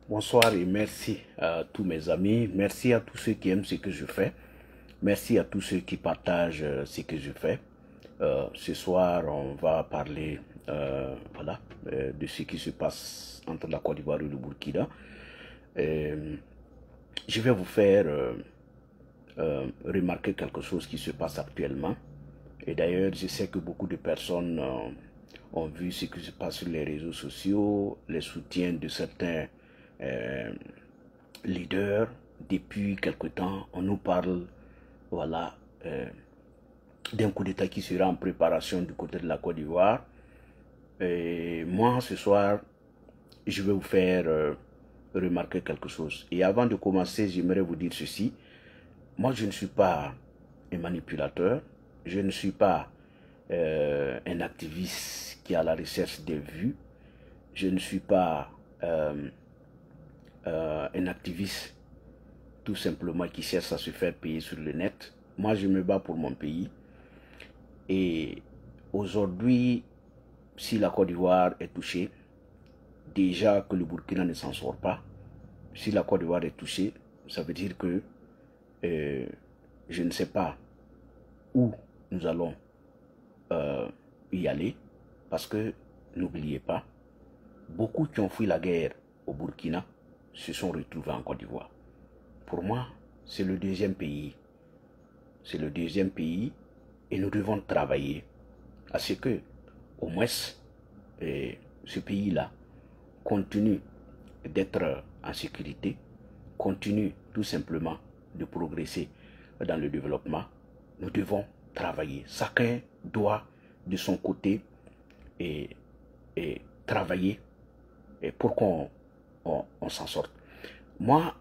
Bonsoir et merci à tous mes amis, merci à tous ceux qui aiment ce que je fais, merci à tous ceux qui partagent ce que je fais. Ce soir, on va parler de ce qui se passe entre la Côte d'Ivoire et le Burkina. Je vais vous faire remarquer quelque chose qui se passe actuellement. Et d'ailleurs, je sais que beaucoup de personnes ont vu ce qui se passe sur les réseaux sociaux, les soutiens de certains leaders. Depuis quelque temps, on nous parle d'un coup d'État qui sera en préparation du côté de la Côte d'Ivoire. Et moi, ce soir, je vais vous faire remarquer quelque chose. Et avant de commencer, j'aimerais vous dire ceci. Moi, je ne suis pas un manipulateur. Je ne suis pas un activiste qui est à la recherche des vues. Je ne suis pas un activiste tout simplement qui cherche à se faire payer sur le net. Moi, je me bats pour mon pays. Et aujourd'hui, si la Côte d'Ivoire est touchée, déjà que le Burkina ne s'en sort pas, si la Côte d'Ivoire est touchée, ça veut dire que je ne sais pas où nous allons y aller, parce que n'oubliez pas, beaucoup qui ont fui la guerre au Burkina se sont retrouvés en Côte d'Ivoire. Pour moi, c'est le deuxième pays. C'est le deuxième pays et nous devons travailler à ce que, au moins, ce pays-là continue d'être en sécurité, continue tout simplement de progresser dans le développement. Nous devons travailler. Chacun doit de son côté et travailler pour qu'on s'en sorte. Moi,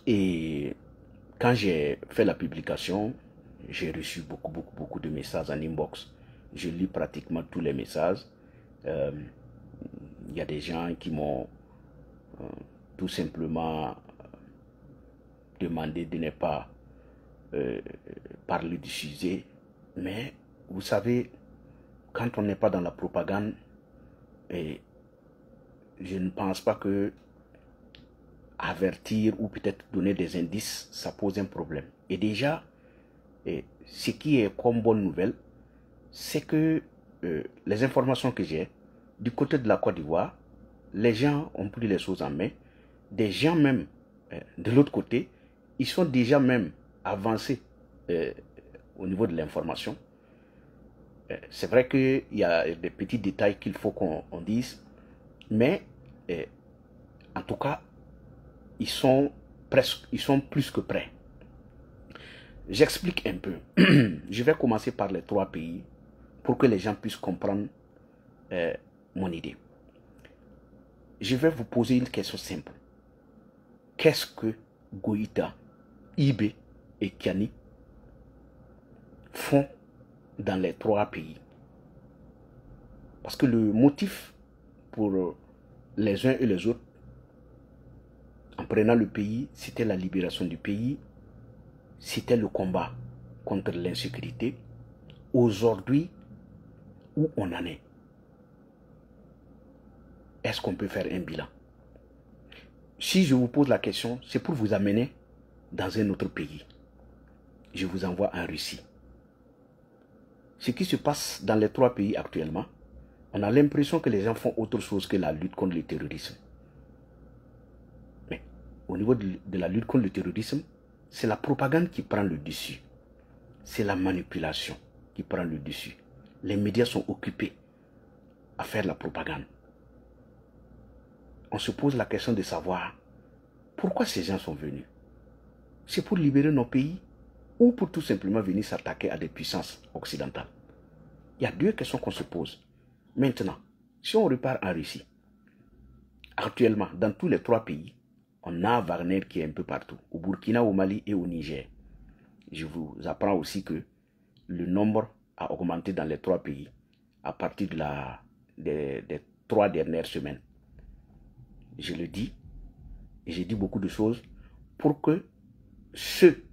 et quand j'ai fait la publication, j'ai reçu beaucoup de messages en inbox. Je lis pratiquement tous les messages. Il y a des gens qui m'ont tout simplement demandé de ne pas parler du sujet. Mais vous savez, quand on n'est pas dans la propagande, et je ne pense pas que avertir ou peut-être donner des indices, ça pose un problème. Et déjà, ce qui est comme bonne nouvelle, c'est que les informations que j'ai du côté de la Côte d'Ivoire, les gens ont pris les choses en main. Des gens même de l'autre côté, ils sont déjà même avancés au niveau de l'information. C'est vrai qu'il y a des petits détails qu'il faut qu'on dise, mais en tout cas, ils sont plus que prêts. J'explique un peu. Je vais commencer par les trois pays pour que les gens puissent comprendre mon idée. Je vais vous poser une question simple. Qu'est-ce que Goïta, Ibé et Kiani font dans les trois pays? Parce que le motif pour les uns et les autres, en prenant le pays, c'était la libération du pays, c'était le combat contre l'insécurité, aujourd'hui, où on en est, est-ce qu'on peut faire un bilan? Si je vous pose la question, c'est pour vous amener dans un autre pays. Je vous envoie en Russie. Ce qui se passe dans les 3 pays actuellement, on a l'impression que les gens font autre chose que la lutte contre le terrorisme. Mais au niveau de la lutte contre le terrorisme, c'est la propagande qui prend le dessus. C'est la manipulation qui prend le dessus. Les médias sont occupés à faire la propagande. On se pose la question de savoir pourquoi ces gens sont venus. C'est pour libérer nos pays ou pour tout simplement venir s'attaquer à des puissances occidentales? Il y a 2 questions qu'on se pose. Maintenant, si on repart en Russie, actuellement, dans tous les 3 pays, on a Wagner qui est un peu partout, au Burkina, au Mali et au Niger. Je vous apprends aussi que le nombre a augmenté dans les 3 pays à partir des 3 dernières semaines. Je le dis, et j'ai dit beaucoup de choses pour que ceux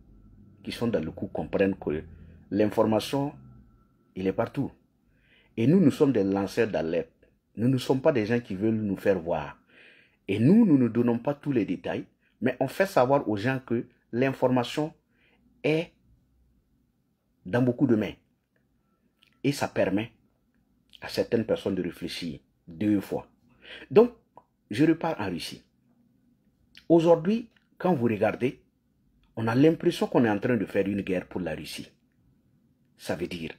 qui sont dans le coup comprennent que l'information, il est partout. Et nous, nous sommes des lanceurs d'alerte. Nous ne sommes pas des gens qui veulent nous faire voir. Et nous, nous ne donnons pas tous les détails, mais on fait savoir aux gens que l'information est dans beaucoup de mains. Et ça permet à certaines personnes de réfléchir 2 fois. Donc, je repars en Russie. Aujourd'hui, quand vous regardez, on a l'impression qu'on est en train de faire une guerre pour la Russie. Ça veut dire,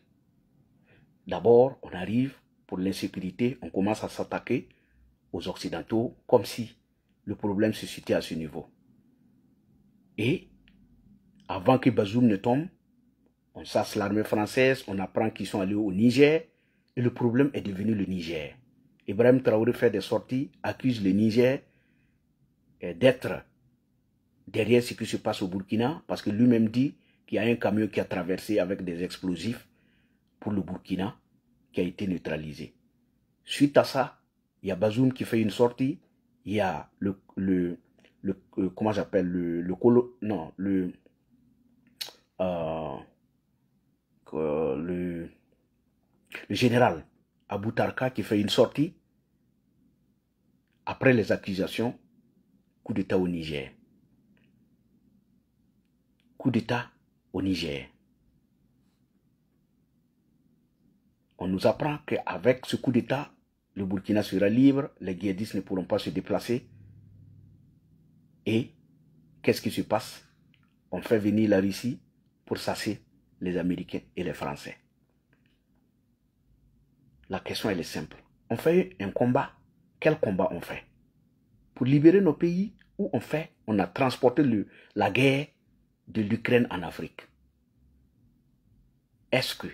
d'abord, on arrive pour l'insécurité, on commence à s'attaquer aux Occidentaux comme si le problème se situait à ce niveau. Et avant que Bazoum ne tombe, on chasse l'armée française, on apprend qu'ils sont allés au Niger et le problème est devenu le Niger. Ibrahim Traoré fait des sorties, accuse le Niger d'être derrière ce qui se passe au Burkina parce que lui-même dit qu'il y a un camion qui a traversé avec des explosifs pour le Burkina qui a été neutralisé. Suite à ça, il y a Bazoum qui fait une sortie, il y a comment j'appelle le général Abou Tarka qui fait une sortie après les accusations, coup d'État au Niger. Coup d'État au Niger. On nous apprend qu'avec ce coup d'État, le Burkina sera libre, les djihadistes ne pourront pas se déplacer. Et qu'est-ce qui se passe? On fait venir la Russie pour chasser les Américains et les Français. La question, elle est simple. On fait un combat. Quel combat on fait? Pour libérer nos pays ou on a transporté la guerre de l'Ukraine en Afrique? Est-ce que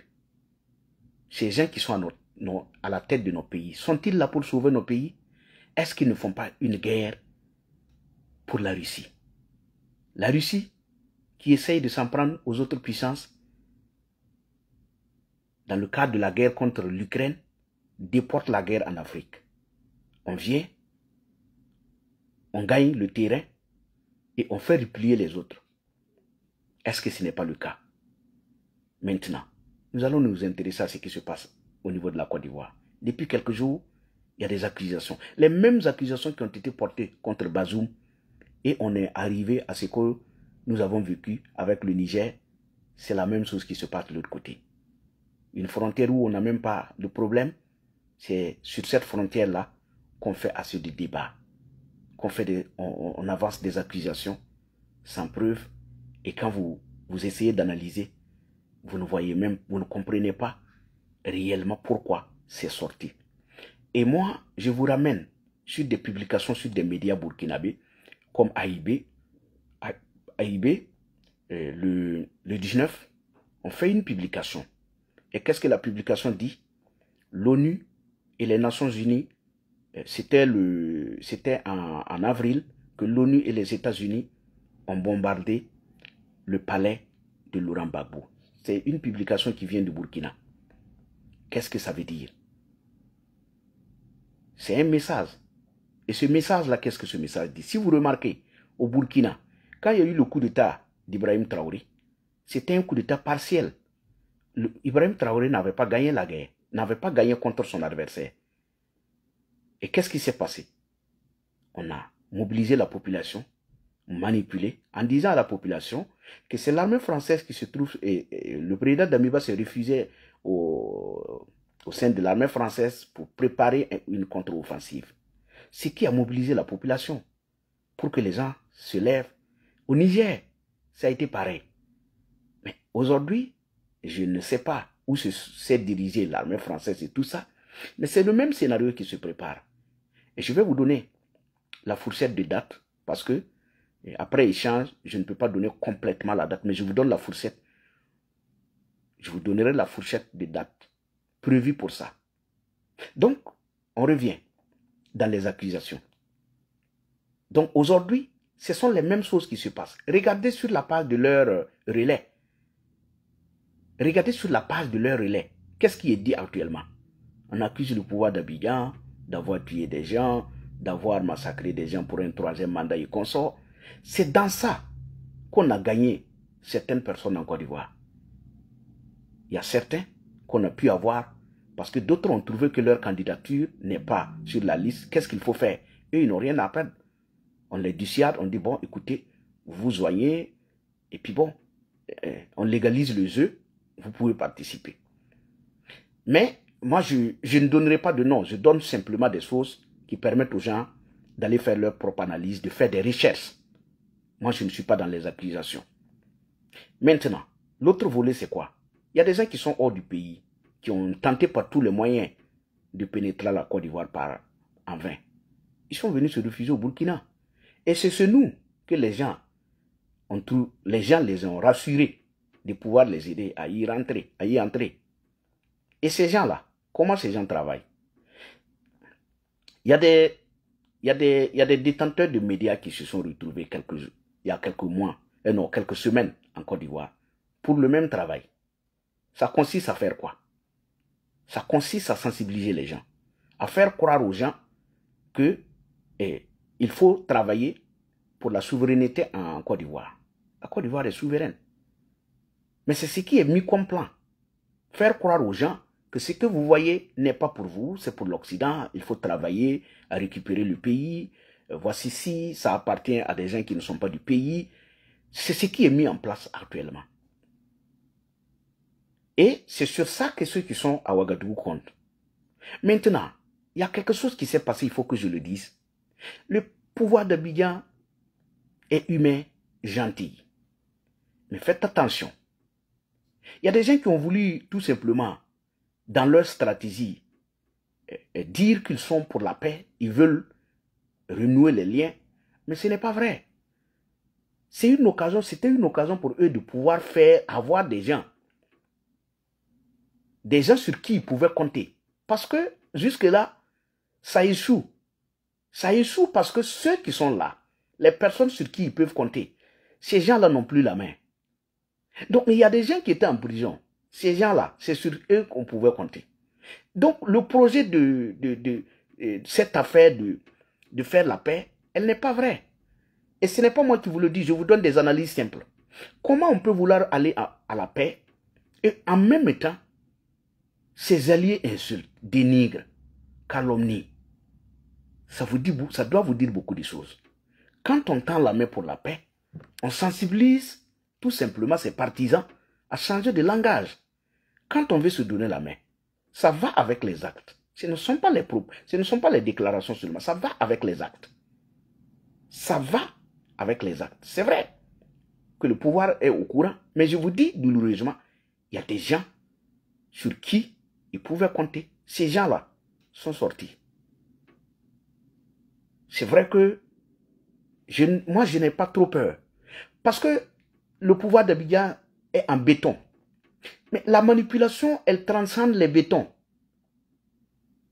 ces gens qui sont à la tête de nos pays, sont-ils là pour sauver nos pays? Est-ce qu'ils ne font pas une guerre pour la Russie? La Russie qui essaye de s'en prendre aux autres puissances dans le cadre de la guerre contre l'Ukraine, déporte la guerre en Afrique. On vient, on gagne le terrain et on fait replier les autres. Est-ce que ce n'est pas le cas? Maintenant, nous allons nous intéresser à ce qui se passe au niveau de la Côte d'Ivoire. Depuis quelques jours, il y a des accusations. Les mêmes accusations qui ont été portées contre Bazoum. Et on est arrivé à ce que nous avons vécu avec le Niger. C'est la même chose qui se passe de l'autre côté. Une frontière où on n'a même pas de problème. C'est sur cette frontière-là qu'on fait assez de débats. On avance des accusations sans preuve. Et quand vous essayez d'analyser, vous ne voyez même, vous ne comprenez pas réellement pourquoi c'est sorti. Et moi, je vous ramène sur des publications sur des médias burkinabés comme AIB. AIB, le 19, on fait une publication. Et qu'est-ce que la publication dit? L'ONU et les Nations Unies, c'était en avril que l'ONU et les États-Unis ont bombardé le palais de Laurent Gbagbo. C'est une publication qui vient du Burkina. Qu'est-ce que ça veut dire? C'est un message. Et ce message-là, qu'est-ce que ce message dit? Si vous remarquez, au Burkina, quand il y a eu le coup d'État d'Ibrahim Traoré, c'était un coup d'État partiel. Ibrahim Traoré n'avait pas gagné la guerre, n'avait pas gagné contre son adversaire. Et qu'est-ce qui s'est passé? On a mobilisé la population, manipulé, en disant à la population que c'est l'armée française qui se trouve, et le président Damiba s'est refusé au sein de l'armée française pour préparer une contre-offensive. Ce qui a mobilisé la population pour que les gens se lèvent. Au Niger, ça a été pareil. Mais aujourd'hui, je ne sais pas où s'est dirigée l'armée française et tout ça, mais c'est le même scénario qui se prépare. Et je vais vous donner la fourchette de date, parce que après échange, je ne peux pas donner complètement la date, mais je vous donne la fourchette. Je vous donnerai la fourchette de date prévue pour ça. Donc, on revient dans les accusations. Donc aujourd'hui, ce sont les mêmes choses qui se passent. Regardez sur la page de leur relais. Regardez sur la page de leur relais. Qu'est-ce qui est dit actuellement? On accuse le pouvoir d'Abidjan d'avoir tué des gens, d'avoir massacré des gens pour un troisième mandat et consort. C'est dans ça qu'on a gagné certaines personnes en Côte d'Ivoire. Il y a certains qu'on a pu avoir parce que d'autres ont trouvé que leur candidature n'est pas sur la liste. Qu'est-ce qu'il faut faire? Eux, ils n'ont rien à perdre. On les dissuade, on dit, bon, écoutez, vous soignez, et puis bon, on légalise le jeu, vous pouvez participer. Mais moi, je ne donnerai pas de nom, je donne simplement des choses qui permettent aux gens d'aller faire leur propre analyse, de faire des recherches. Moi, je ne suis pas dans les accusations. Maintenant, l'autre volet, c'est quoi? Il y a des gens qui sont hors du pays, qui ont tenté par tous les moyens de pénétrer la Côte d'Ivoire en vain. Ils sont venus se refuser au Burkina. Et c'est ce nous que les gens les ont rassurés de pouvoir les aider à y entrer. Et ces gens-là, comment ces gens travaillent? Il y a des détenteurs de médias qui se sont retrouvés il y a quelques mois, quelques semaines en Côte d'Ivoire, pour le même travail. Ça consiste à faire quoi? Ça consiste à sensibiliser les gens, à faire croire aux gens que il faut travailler pour la souveraineté en Côte d'Ivoire. La Côte d'Ivoire est souveraine. Mais c'est ce qui est mis comme plan. Faire croire aux gens que ce que vous voyez n'est pas pour vous, c'est pour l'Occident. Il faut travailler à récupérer le pays. Voici si ça appartient à des gens qui ne sont pas du pays. C'est ce qui est mis en place actuellement. Et c'est sur ça que ceux qui sont à Ouagadougou comptent. Maintenant, il y a quelque chose qui s'est passé, il faut que je le dise. Le pouvoir d'Abidjan est humain, gentil. Mais faites attention. Il y a des gens qui ont voulu tout simplement, dans leur stratégie, dire qu'ils sont pour la paix, ils veulent renouer les liens, mais ce n'est pas vrai. C'était une occasion pour eux de pouvoir avoir des gens sur qui ils pouvaient compter. Parce que jusque-là, ça échoue. Ça échoue parce que ceux qui sont là, les personnes sur qui ils peuvent compter, ces gens-là n'ont plus la main. Donc, il y a des gens qui étaient en prison. Ces gens-là, c'est sur eux qu'on pouvait compter. Donc, le projet de cette affaire de faire la paix, elle n'est pas vraie. Et ce n'est pas moi qui vous le dis, je vous donne des analyses simples. Comment on peut vouloir aller à la paix et en même temps, ses alliés insultent, dénigrent, calomnient? Ça doit vous dire beaucoup de choses. Quand on tend la main pour la paix, on sensibilise tout simplement ses partisans à changer de langage. Quand on veut se donner la main, ça va avec les actes. Ce ne sont pas les déclarations seulement, ça va avec les actes. Ça va avec les actes. C'est vrai que le pouvoir est au courant, mais je vous dis douloureusement, il y a des gens sur qui ils pouvaient compter. Ces gens-là sont sortis. C'est vrai que moi, je n'ai pas trop peur. Parce que le pouvoir d'Abidjan est en béton. Mais la manipulation, elle transcende les bétons.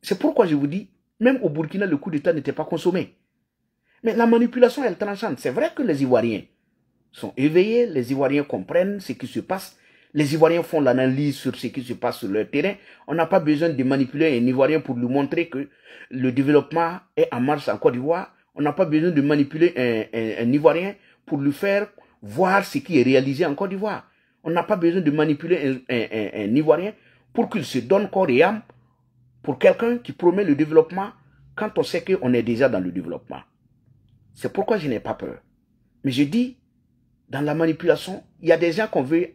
C'est pourquoi je vous dis, même au Burkina, le coup d'État n'était pas consommé. Mais la manipulation, elle transcende. C'est vrai que les Ivoiriens sont éveillés, les Ivoiriens comprennent ce qui se passe. Les Ivoiriens font l'analyse sur ce qui se passe sur leur terrain. On n'a pas besoin de manipuler un Ivoirien pour lui montrer que le développement est en marche en Côte d'Ivoire. On n'a pas besoin de manipuler un Ivoirien pour lui faire voir ce qui est réalisé en Côte d'Ivoire. On n'a pas besoin de manipuler un Ivoirien pour qu'il se donne corps et âme pour quelqu'un qui promet le développement quand on sait qu'on est déjà dans le développement. C'est pourquoi je n'ai pas peur. Mais je dis, dans la manipulation, il y a des gens qu'on veut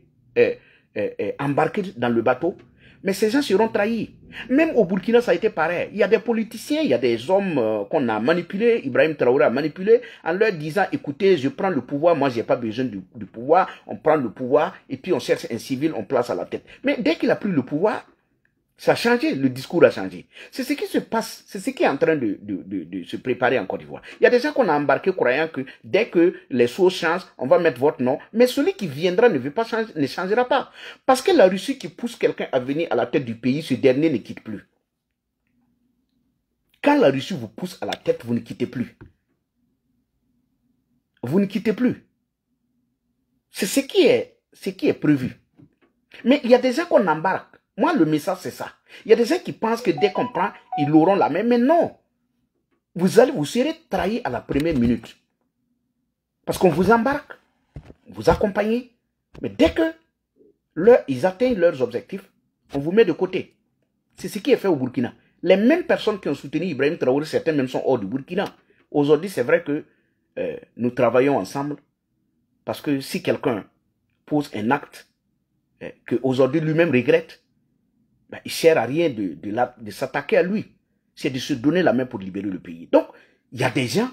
embarquer dans le bateau, mais ces gens seront trahis. Même au Burkina, ça a été pareil. Il y a des politiciens, il y a des hommes qu'on a manipulés, Ibrahim Traoré a manipulé, en leur disant, écoutez, je prends le pouvoir, moi, j'ai pas besoin du pouvoir, on prend le pouvoir, et puis on cherche un civil, on place à la tête. Mais dès qu'il a pris le pouvoir, ça a changé, le discours a changé. C'est ce qui se passe, c'est ce qui est en train de se préparer en Côte d'Ivoire. Il y a des gens qu'on a embarqués croyant que dès que les choses changent, on va mettre votre nom. Mais celui qui viendra ne changera pas. Parce que la Russie qui pousse quelqu'un à venir à la tête du pays, ce dernier ne quitte plus. Quand la Russie vous pousse à la tête, vous ne quittez plus. Vous ne quittez plus. C'est ce qui est prévu. Mais il y a des gens qu'on embarque. Moi, le message, c'est ça. Il y a des gens qui pensent que dès qu'on prend, ils auront la main. Mais non. Vous serez trahi à la première minute. Parce qu'on vous embarque, vous accompagnez. Mais dès que ils atteignent leurs objectifs, on vous met de côté. C'est ce qui est fait au Burkina. Les mêmes personnes qui ont soutenu Ibrahim Traoré, certains même sont hors du Burkina. Aujourd'hui, c'est vrai que nous travaillons ensemble. Parce que si quelqu'un pose un acte qu'aujourd'hui lui-même regrette, ben, il ne sert à rien de s'attaquer à lui. C'est de se donner la main pour libérer le pays. Donc, il y a des gens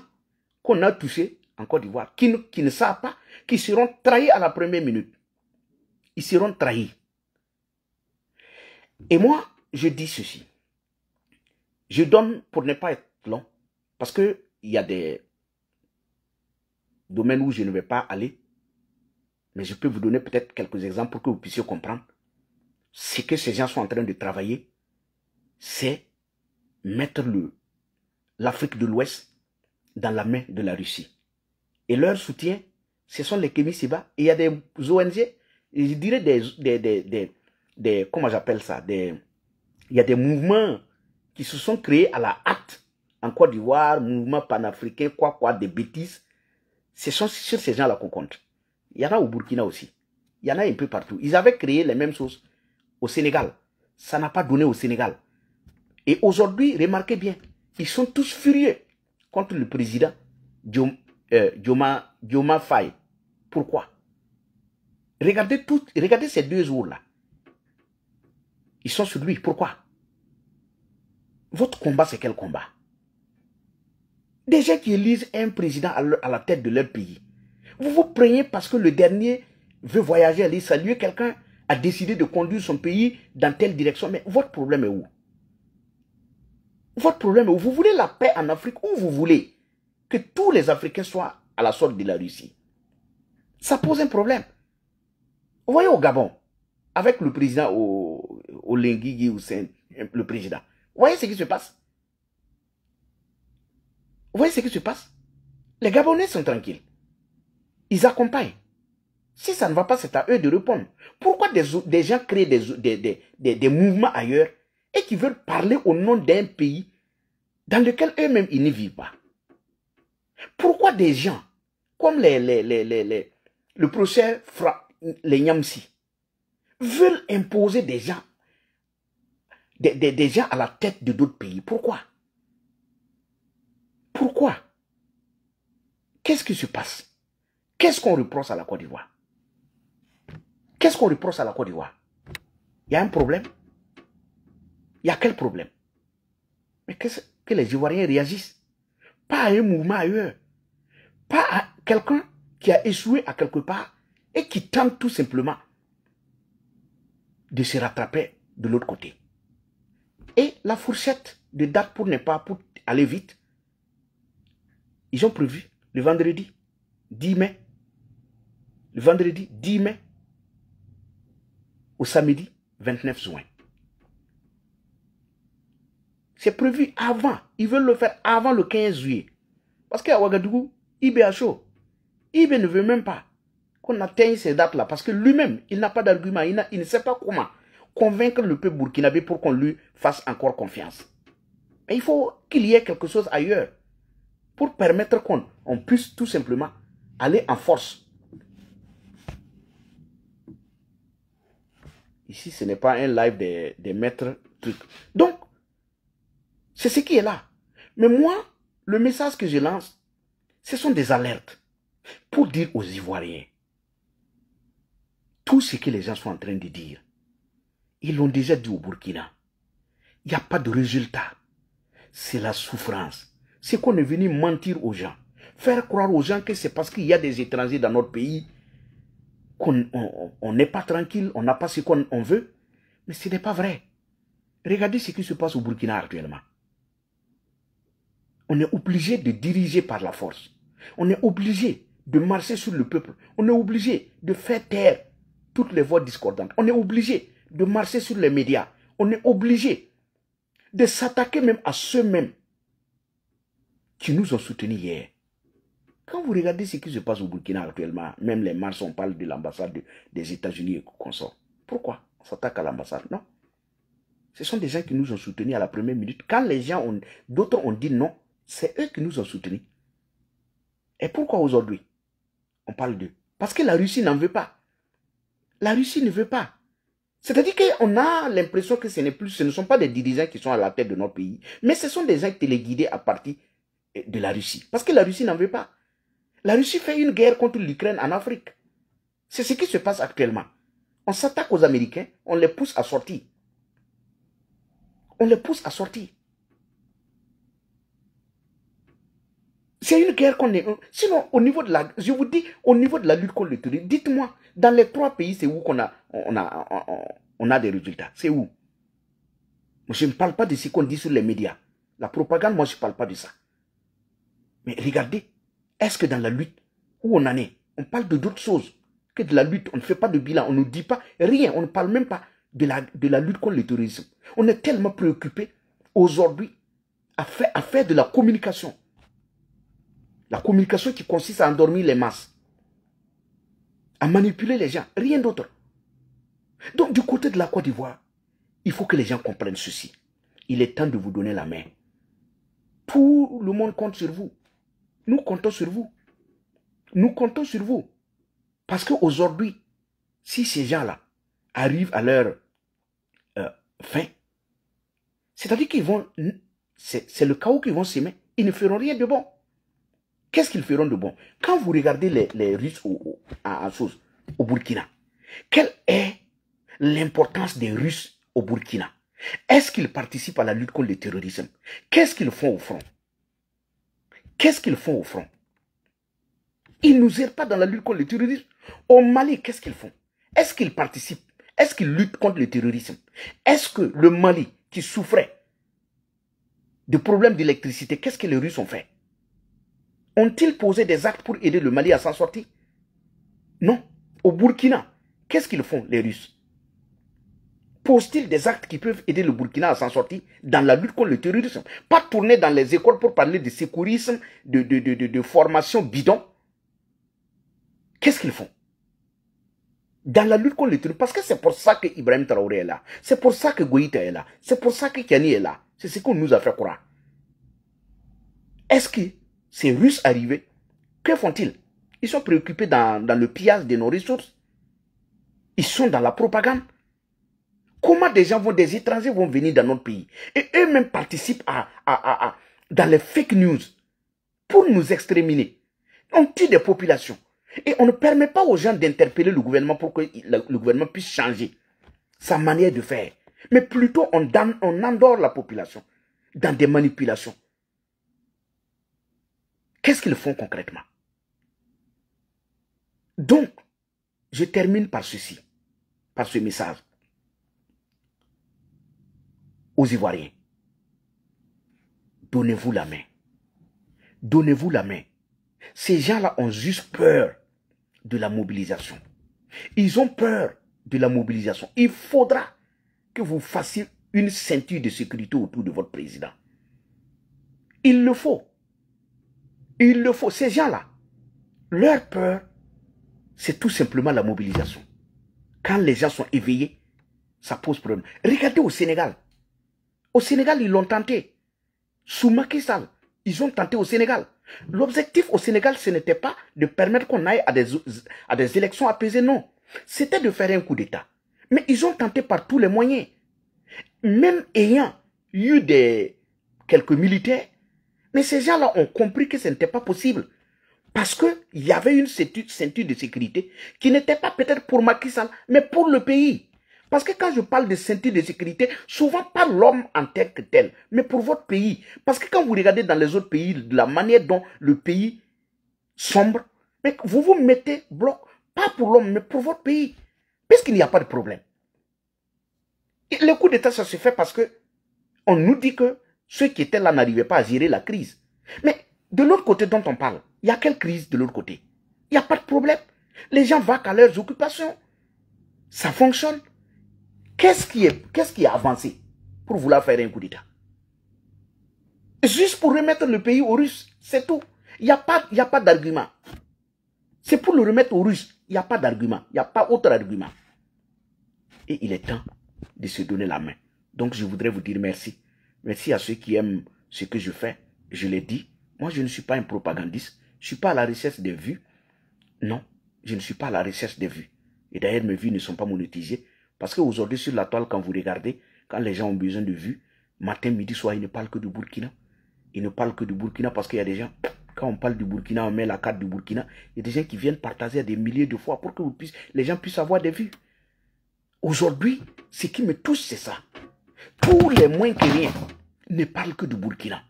qu'on a touchés en Côte d'Ivoire qui ne savent pas, qui seront trahis à la première minute. Ils seront trahis. Et moi, je dis ceci. Je donne pour ne pas être long, parce qu'il y a des domaines où je ne vais pas aller, mais je peux vous donner peut-être quelques exemples pour que vous puissiez comprendre. Ce que ces gens sont en train de travailler, c'est mettre l'Afrique de l'Ouest dans la main de la Russie. Et leur soutien, ce sont les Kémy Séba. Et il y a des ONG, je dirais comment j'appelle ça, il y a des mouvements qui se sont créés à la hâte en Côte d'Ivoire, mouvements panafricains, des bêtises. Ce sont sur ces gens-là qu'on compte. Il y en a au Burkina aussi. Il y en a un peu partout. Ils avaient créé les mêmes choses au Sénégal. Ça n'a pas donné au Sénégal. Et aujourd'hui, remarquez bien, ils sont tous furieux contre le président Diomaye Faye. Pourquoi? Regardez ces 2 jours-là. Ils sont sur lui. Pourquoi? Votre combat, c'est quel combat? Des gens qui élisent un président à la tête de leur pays. Vous vous plaignez parce que le dernier veut voyager, aller saluer quelqu'un, a décidé de conduire son pays dans telle direction. Mais votre problème est où? Votre problème est où? Vous voulez la paix en Afrique ou vous voulez que tous les Africains soient à la sorte de la Russie? Ça pose un problème. Vous voyez au Gabon, avec le président au Lenguigui, le président. Vous voyez ce qui se passe? Vous voyez ce qui se passe? Les Gabonais sont tranquilles. Ils accompagnent. Si ça ne va pas, c'est à eux de répondre. Pourquoi des gens créent des mouvements ailleurs et qui veulent parler au nom d'un pays dans lequel eux-mêmes ils ne vivent pas? Pourquoi des gens comme le professeur les Nyamsi veulent imposer des gens à la tête de d'autres pays? Pourquoi? Pourquoi? Qu'est-ce qui se passe? Qu'est-ce qu'on reproche à la Côte d'Ivoire? Qu'est-ce qu'on reproche à la Côte d'Ivoire? Il y a un problème? Il y a quel problème? Mais que les Ivoiriens réagissent? Pas à un mouvement ailleurs. Pas à quelqu'un qui a échoué à quelque part et qui tente tout simplement de se rattraper de l'autre côté. Et la fourchette de date pour aller vite, ils ont prévu le vendredi 10 mai. Le vendredi 10 mai au samedi 29 juin. C'est prévu avant. Ils veulent le faire avant le 15 juillet. Parce qu'à Ouagadougou, IB a chaud. IB ne veut même pas qu'on atteigne ces dates-là. Parce que lui-même, il n'a pas d'argument. Il ne sait pas comment convaincre le peuple burkinabé pour qu'on lui fasse encore confiance. Mais il faut qu'il y ait quelque chose ailleurs. Pour permettre qu'on puisse tout simplement aller en force. Ici, ce n'est pas un live des maîtres trucs. Donc, c'est ce qui est là. Mais moi, le message que je lance, ce sont des alertes pour dire aux Ivoiriens tout ce que les gens sont en train de dire. Ils l'ont déjà dit au Burkina. Il n'y a pas de résultat. C'est la souffrance. C'est qu'on est venu mentir aux gens. Faire croire aux gens que c'est parce qu'il y a des étrangers dans notre pays qu'on n'est pas tranquille, on n'a pas ce qu'on veut. Mais ce n'est pas vrai. Regardez ce qui se passe au Burkina actuellement. On est obligé de diriger par la force. On est obligé de marcher sur le peuple. On est obligé de faire taire toutes les voix discordantes. On est obligé de marcher sur les médias. On est obligé de s'attaquer même à ceux-mêmes qui nous ont soutenus hier. Quand vous regardez ce qui se passe au Burkina actuellement, même les marches, on parle de l'ambassade des États-Unis et qu'on sort. Pourquoi on s'attaque à l'ambassade? Non. Ce sont des gens qui nous ont soutenus à la première minute. Quand les gens d'autres ont dit non, c'est eux qui nous ont soutenus. Et pourquoi aujourd'hui on parle d'eux? Parce que la Russie n'en veut pas. La Russie ne veut pas. C'est-à-dire qu'on a l'impression que ce ne sont pas des dirigeants qui sont à la tête de notre pays, mais ce sont des gens téléguidés à partir de la Russie. Parce que la Russie n'en veut pas. La Russie fait une guerre contre l'Ukraine en Afrique. C'est ce qui se passe actuellement. On s'attaque aux Américains, on les pousse à sortir. On les pousse à sortir. C'est une guerre qu'on est... Sinon, au niveau de la... Je vous dis, au niveau de la lutte contre le terrorisme, dites-moi, dans les 3 pays, c'est où qu'on a des résultats? C'est où? Je ne parle pas de ce qu'on dit sur les médias. La propagande, moi, je ne parle pas de ça. Mais regardez, est-ce que dans la lutte, où on en est, on parle de d'autres choses que de la lutte? On ne fait pas de bilan, on ne dit pas rien, on ne parle même pas de la lutte contre le terrorisme. On est tellement préoccupé aujourd'hui à faire de la communication. La communication qui consiste à endormir les masses, à manipuler les gens, rien d'autre. Donc du côté de la Côte d'Ivoire, il faut que les gens comprennent ceci. Il est temps de vous donner la main. Tout le monde compte sur vous. Nous comptons sur vous. Nous comptons sur vous. Parce qu'aujourd'hui, si ces gens-là arrivent à leur fin, c'est-à-dire qu'ils vont... C'est le chaos qu'ils vont s'aimer. Ils ne feront rien de bon. Qu'est-ce qu'ils feront de bon? Quand vous regardez les Russes au Burkina, quelle est l'importance des Russes au Burkina? Est-ce qu'ils participent à la lutte contre le terrorisme? Qu'est-ce qu'ils font au front? Qu'est-ce qu'ils font au front? Ils ne nous aident pas dans la lutte contre le terrorisme. Au Mali, qu'est-ce qu'ils font? Est-ce qu'ils participent? Est-ce qu'ils luttent contre le terrorisme? Est-ce que le Mali, qui souffrait de problèmes d'électricité, qu'est-ce que les Russes ont fait? Ont-ils posé des actes pour aider le Mali à s'en sortir? Non. Au Burkina, qu'est-ce qu'ils font, les Russes? Posent-ils des actes qui peuvent aider le Burkina à s'en sortir dans la lutte contre le terrorisme? Pas tourner dans les écoles pour parler de sécurisme, de formation bidon. Qu'est-ce qu'ils font? Dans la lutte contre le terrorisme, parce que c'est pour ça que Ibrahim Traoré est là. C'est pour ça que Goïta est là. C'est pour ça que Kiani est là. C'est ce qu'on nous a fait croire. Est-ce que ces Russes arrivés, que font-ils? Ils sont préoccupés dans le pillage de nos ressources. Ils sont dans la propagande. Comment des étrangers vont venir dans notre pays et eux-mêmes participent dans les fake news pour nous exterminer? On tue des populations et on ne permet pas aux gens d'interpeller le gouvernement pour que le gouvernement puisse changer sa manière de faire. Mais plutôt on endort la population dans des manipulations. Qu'est-ce qu'ils font concrètement? Donc, je termine par ceci, par ce message. Aux Ivoiriens, donnez-vous la main. Donnez-vous la main. Ces gens-là ont juste peur de la mobilisation. Ils ont peur de la mobilisation. Il faudra que vous fassiez une ceinture de sécurité autour de votre président. Il le faut. Il le faut. Ces gens-là, leur peur, c'est tout simplement la mobilisation. Quand les gens sont éveillés, ça pose problème. Regardez au Sénégal. Au Sénégal, ils l'ont tenté. Sous Macky Sall, ils ont tenté au Sénégal. L'objectif au Sénégal, ce n'était pas de permettre qu'on aille à des élections apaisées, non. C'était de faire un coup d'État. Mais ils ont tenté par tous les moyens. Même ayant eu quelques militaires, mais ces gens-là ont compris que ce n'était pas possible. Parce qu'il y avait une ceinture de sécurité qui n'était pas peut-être pour Macky Sall, mais pour le pays. Parce que quand je parle de ceinture de sécurité, souvent pas l'homme en tant que tel, mais pour votre pays. Parce que quand vous regardez dans les autres pays, de la manière dont le pays sombre, mais vous vous mettez bloc, pas pour l'homme, mais pour votre pays. Puisqu'il n'y a pas de problème. Et le coup d'État, ça se fait parce que on nous dit que ceux qui étaient là n'arrivaient pas à gérer la crise. Mais de l'autre côté dont on parle, il y a quelle crise de l'autre côté? Il n'y a pas de problème. Les gens vont à leurs occupations. Ça fonctionne. Qu'est-ce qui a avancé pour vouloir faire un coup d'État? Juste pour remettre le pays aux Russes, c'est tout. Il n'y a pas d'argument. C'est pour le remettre aux Russes. Il n'y a pas d'argument. Il n'y a pas autre argument. Et il est temps de se donner la main. Donc je voudrais vous dire merci. Merci à ceux qui aiment ce que je fais. Je l'ai dit. Moi, je ne suis pas un propagandiste. Je ne suis pas à la recherche des vues. Non, je ne suis pas à la recherche des vues. Et d'ailleurs, mes vues ne sont pas monétisées. Parce qu'aujourd'hui, sur la toile, quand vous regardez, quand les gens ont besoin de vues, matin, midi, soir, ils ne parlent que du Burkina. Ils ne parlent que du Burkina parce qu'il y a des gens, quand on parle du Burkina, on met la carte du Burkina. Il y a des gens qui viennent partager des milliers de fois pour que les gens puissent avoir des vues. Aujourd'hui, ce qui me touche, c'est ça. Tous les moins que rien ne parlent que du Burkina.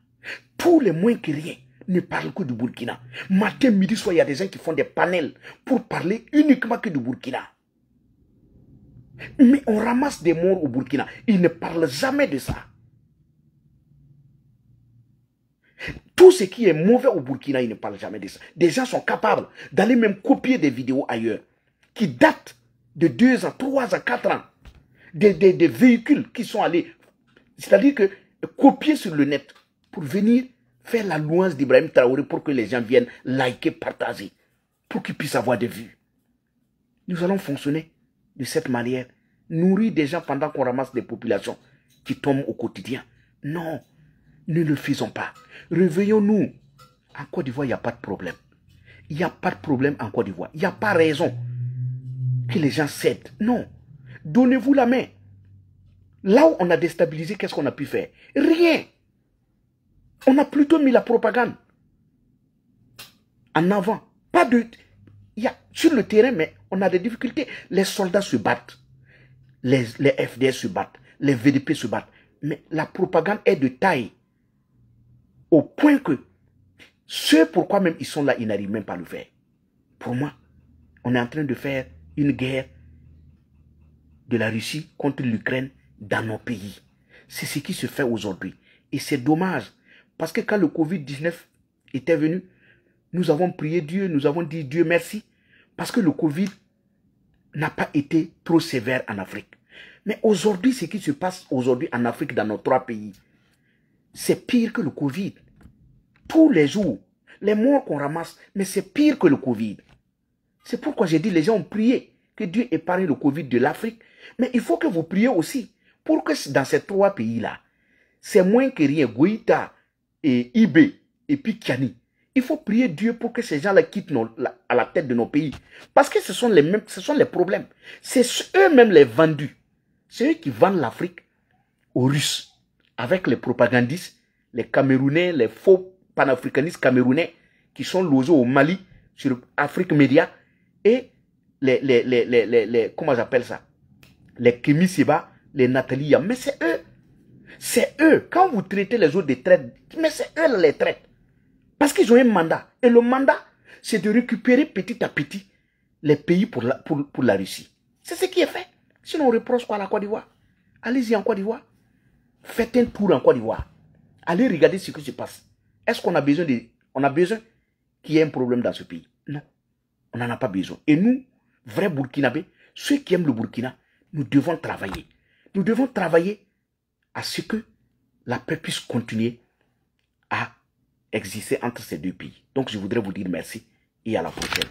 Tous les moins que rien ne parlent que du Burkina. Matin, midi, soir, il y a des gens qui font des panels pour parler uniquement que du Burkina. Mais on ramasse des morts au Burkina. Ils ne parlent jamais de ça. Tout ce qui est mauvais au Burkina, ils ne parlent jamais de ça. Des gens sont capables d'aller même copier des vidéos ailleurs qui datent de 2 ans, 3 ans, 4 ans. Des véhicules qui sont allés, c'est-à-dire que copier sur le net pour venir faire la louange d'Ibrahim Traoré pour que les gens viennent liker, partager, pour qu'ils puissent avoir des vues. Nous allons fonctionner de cette manière, nourrir des gens pendant qu'on ramasse des populations qui tombent au quotidien. Non, ne le faisons pas. Réveillons-nous. En Côte d'Ivoire, il n'y a pas de problème. Il n'y a pas de problème en Côte d'Ivoire. Il n'y a pas raison que les gens cèdent. Non. Donnez-vous la main. Là où on a déstabilisé, qu'est-ce qu'on a pu faire? Rien. On a plutôt mis la propagande en avant. Pas de... Il y a sur le terrain, mais on a des difficultés. Les soldats se battent. Les FDS se battent. Les VDP se battent. Mais la propagande est de taille. Au point que ce pourquoi même ils sont là, ils n'arrivent même pas à le faire. Pour moi, on est en train de faire une guerre de la Russie contre l'Ukraine dans nos pays. C'est ce qui se fait aujourd'hui. Et c'est dommage. Parce que quand le Covid-19 était venu, nous avons prié Dieu, nous avons dit Dieu merci. Parce que le Covid n'a pas été trop sévère en Afrique. Mais aujourd'hui, ce qui se passe aujourd'hui en Afrique, dans nos 3 pays, c'est pire que le Covid. Tous les jours, les morts qu'on ramasse, mais c'est pire que le Covid. C'est pourquoi j'ai dit, les gens ont prié que Dieu épargne le Covid de l'Afrique. Mais il faut que vous priez aussi pour que dans ces 3 pays-là, c'est moins que rien, Goïta et Ibé et puis Kiani. Il faut prier Dieu pour que ces gens-là quittent à la tête de nos pays. Parce que ce sont les problèmes. C'est eux-mêmes les vendus. C'est eux qui vendent l'Afrique aux Russes. Avec les propagandistes, les Camerounais, les faux panafricanistes camerounais qui sont logés au Mali, sur Afrique Média, et comment j'appelle ça? Les Kémy Seba, les Nathalie Yam. Mais c'est eux. C'est eux. Quand vous traitez les autres des traites, mais c'est eux les traitent. Parce qu'ils ont un mandat. Et le mandat, c'est de récupérer petit à petit les pays pour la Russie. C'est ce qui est fait. Sinon, on reproche quoi à la Côte d'Ivoire? Allez-y en Côte d'Ivoire. Faites un tour en Côte d'Ivoire. Allez regarder ce qui se passe. Est-ce qu'on a besoin qu'il y ait un problème dans ce pays? Non. On n'en a pas besoin. Et nous, vrais Burkinabés, ceux qui aiment le Burkina, nous devons travailler. Nous devons travailler à ce que la paix puisse continuer à exister entre ces 2 pays. Donc je voudrais vous dire merci et à la prochaine.